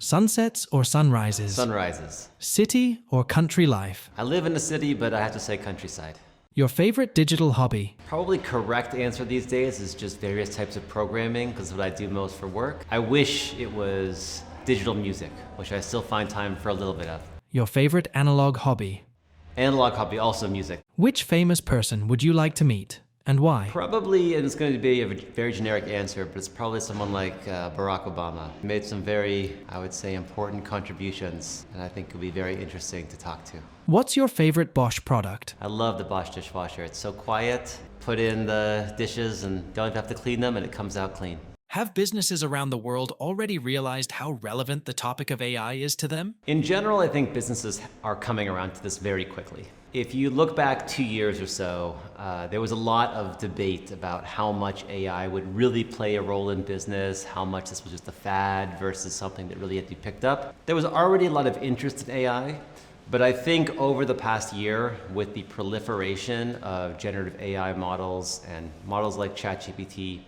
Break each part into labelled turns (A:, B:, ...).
A: Sunsets or sunrises?
B: Sunrises.
A: City or country life?
B: I live in the city, but I have to say countryside.
A: Your favorite digital hobby?
B: Probably correct answer these days is just various types of programming, because what I do most for work. I wish it was digital music, which I still find time for a little bit of.
A: Your favorite analog hobby?
B: Analog hobby, also music.
A: Which famous person would you like to meet, and why?
B: Probably, and it's going to be a very generic answer, but it's probably someone like Barack Obama. He made some very, I would say, important contributions, and I think it would be very interesting to talk to.
A: What's your favorite Bosch product?
B: I love the Bosch dishwasher. It's so quiet. Put in the dishes and don't even have to clean them, and it comes out clean.
A: Have businesses around the world already realized how relevant the topic of AI is to them?
B: In general, I think businesses are coming around to this very quickly. If you look back 2 years or so, there was a lot of debate about how much AI would really play a role in business, how much this was just a fad versus something that really had to be picked up. There was already a lot of interest in AI, but I think over the past year, with the proliferation of generative AI models and models like ChatGPT,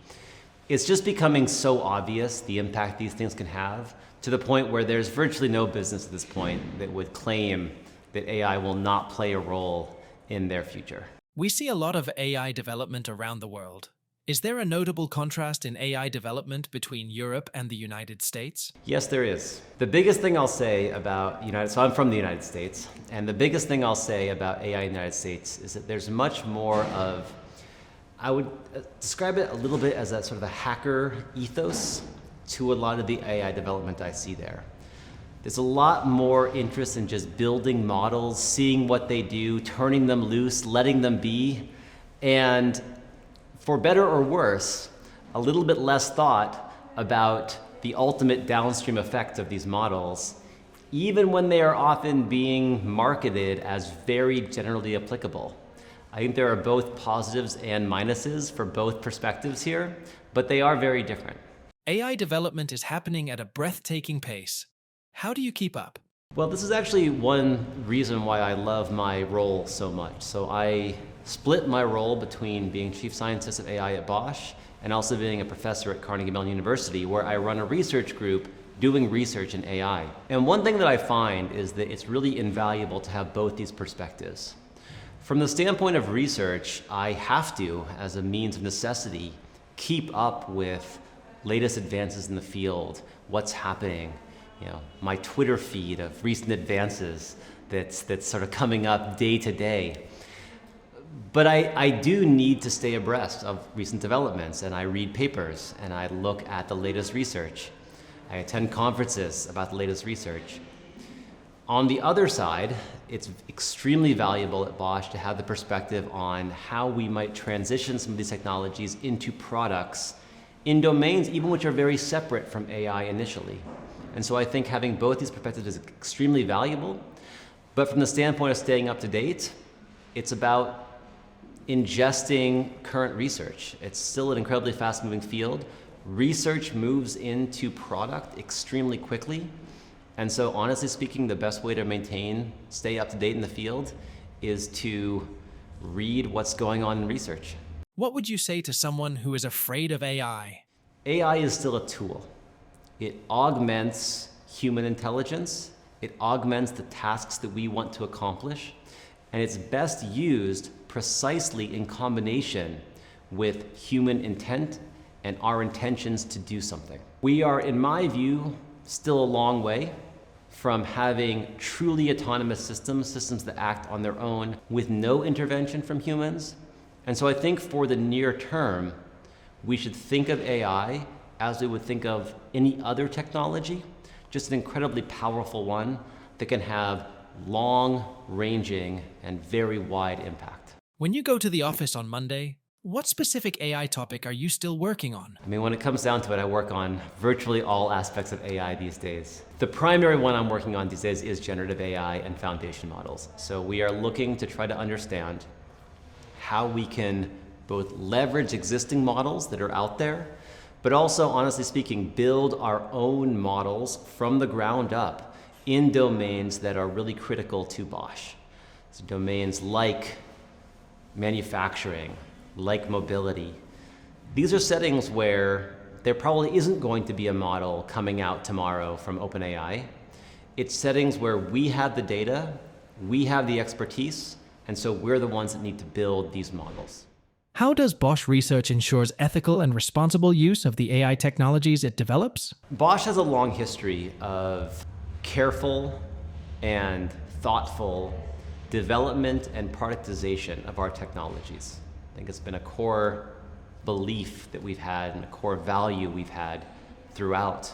B: it's just becoming so obvious the impact these things can have, to the point where there's virtually no business at this point that would claim that AI will not play a role in their future.
A: We see a lot of AI development around the world. Is there a notable contrast in AI development between Europe and the United States?
B: Yes, there is. The biggest thing I'll say about so I'm from the United States, and the biggest thing I'll say about AI in the United States is that there's much more of, I would describe it a little bit as a sort of a hacker ethos to a lot of the AI development I see there. There's a lot more interest in just building models, seeing what they do, turning them loose, letting them be, and for better or worse, a little bit less thought about the ultimate downstream effect of these models, even when they are often being marketed as very generally applicable. I think there are both positives and minuses for both perspectives here, but they are very different.
A: AI development is happening at a breathtaking pace. How do you keep up?
B: Well, this is actually one reason why I love my role so much. So I split my role between being chief scientist of AI at Bosch and also being a professor at Carnegie Mellon University, where I run a research group doing research in AI. And one thing that I find is that it's really invaluable to have both these perspectives. From the standpoint of research, I have to, as a means of necessity, keep up with latest advances in the field, what's happening, my Twitter feed of recent advances that's sort of coming up day to day. But I do need to stay abreast of recent developments, and I read papers, and I look at the latest research. I attend conferences about the latest research. On the other side, it's extremely valuable at Bosch to have the perspective on how we might transition some of these technologies into products in domains even which are very separate from AI initially. And so I think having both these perspectives is extremely valuable. But from the standpoint of staying up to date, it's about ingesting current research. It's still an incredibly fast-moving field. Research moves into product extremely quickly. And so honestly speaking, the best way to stay up to date in the field is to read what's going on in research.
A: What would you say to someone who is afraid of AI?
B: AI is still a tool. It augments human intelligence. It augments the tasks that we want to accomplish. And it's best used precisely in combination with human intent and our intentions to do something. We are, in my view, still a long way from having truly autonomous systems that act on their own with no intervention from humans. And so I think for the near term, we should think of AI as we would think of any other technology, just an incredibly powerful one that can have long-ranging and very wide impact.
A: When you go to the office on Monday, what specific AI topic are you still working on?
B: When it comes down to it, I work on virtually all aspects of AI these days. The primary one I'm working on these days is generative AI and foundation models. So we are looking to try to understand how we can both leverage existing models that are out there, but also, honestly speaking, build our own models from the ground up in domains that are really critical to Bosch. So domains like manufacturing, like mobility. These are settings where there probably isn't going to be a model coming out tomorrow from OpenAI. It's settings where we have the data, we have the expertise, and so we're the ones that need to build these models.
A: How does Bosch Research ensures ethical and responsible use of the AI technologies it develops?
B: Bosch has a long history of careful and thoughtful development and productization of our technologies. I think it's been a core belief that we've had and a core value we've had throughout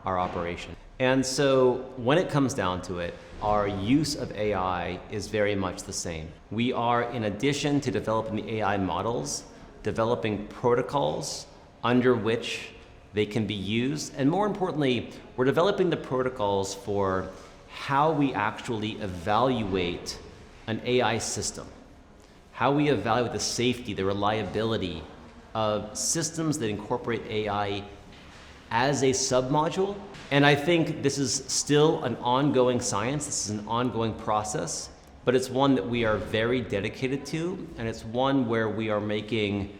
B: our operation. And so when it comes down to it, our use of AI is very much the same. We are, in addition to developing the AI models, developing protocols under which they can be used. And more importantly, we're developing the protocols for how we actually evaluate an AI system, how we evaluate the safety, the reliability of systems that incorporate AI as a submodule. And I think this is still an ongoing science, this is an ongoing process, but it's one that we are very dedicated to, and it's one where we are making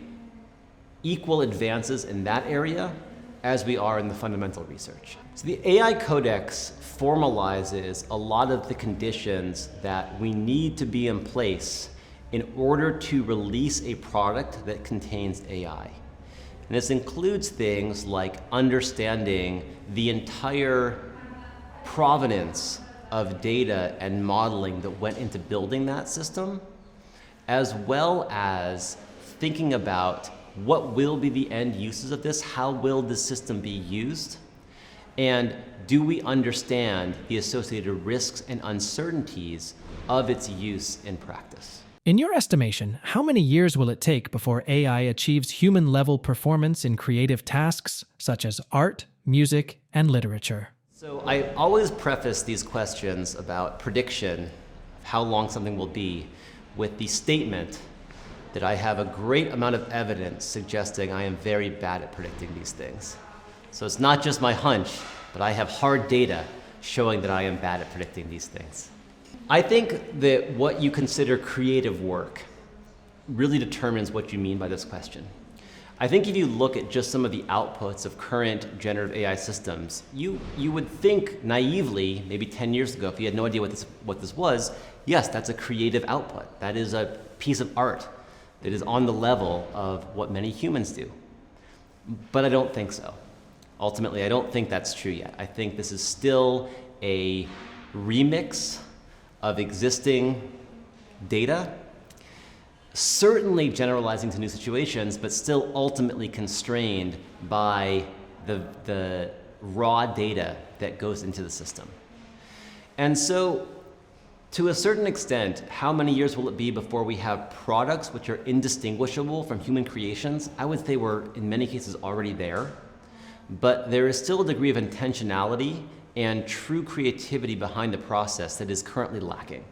B: equal advances in that area as we are in the fundamental research. So the AI Codex formalizes a lot of the conditions that we need to be in place in order to release a product that contains AI. And this includes things like understanding the entire provenance of data and modeling that went into building that system, as well as thinking about what will be the end uses of this, how will this system be used, and do we understand the associated risks and uncertainties of its use in practice?
A: In your estimation, how many years will it take before AI achieves human-level performance in creative tasks such as art, music, and literature?
B: So I always preface these questions about prediction, how long something will be, with the statement that I have a great amount of evidence suggesting I am very bad at predicting these things. So it's not just my hunch, but I have hard data showing that I am bad at predicting these things. I think that what you consider creative work really determines what you mean by this question. I think if you look at just some of the outputs of current generative AI systems, you would think naively, maybe 10 years ago, if you had no idea what this was, yes, that's a creative output. That is a piece of art that is on the level of what many humans do. But I don't think so. Ultimately, I don't think that's true yet. I think this is still a remix of existing data, certainly generalizing to new situations, but still ultimately constrained by the raw data that goes into the system. And so, to a certain extent, how many years will it be before we have products which are indistinguishable from human creations? I would say we're, in many cases, already there. But there is still a degree of intentionality and true creativity behind the process that is currently lacking.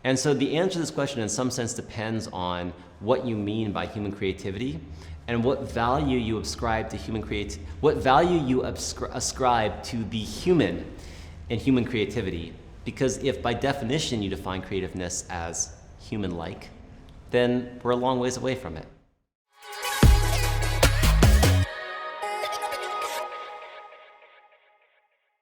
B: And so the answer to this question in some sense depends on what you mean by human creativity and what value you ascribe to human ascribe to the human in human creativity. Because if by definition you define creativeness as human-like, then we're a long ways away from it.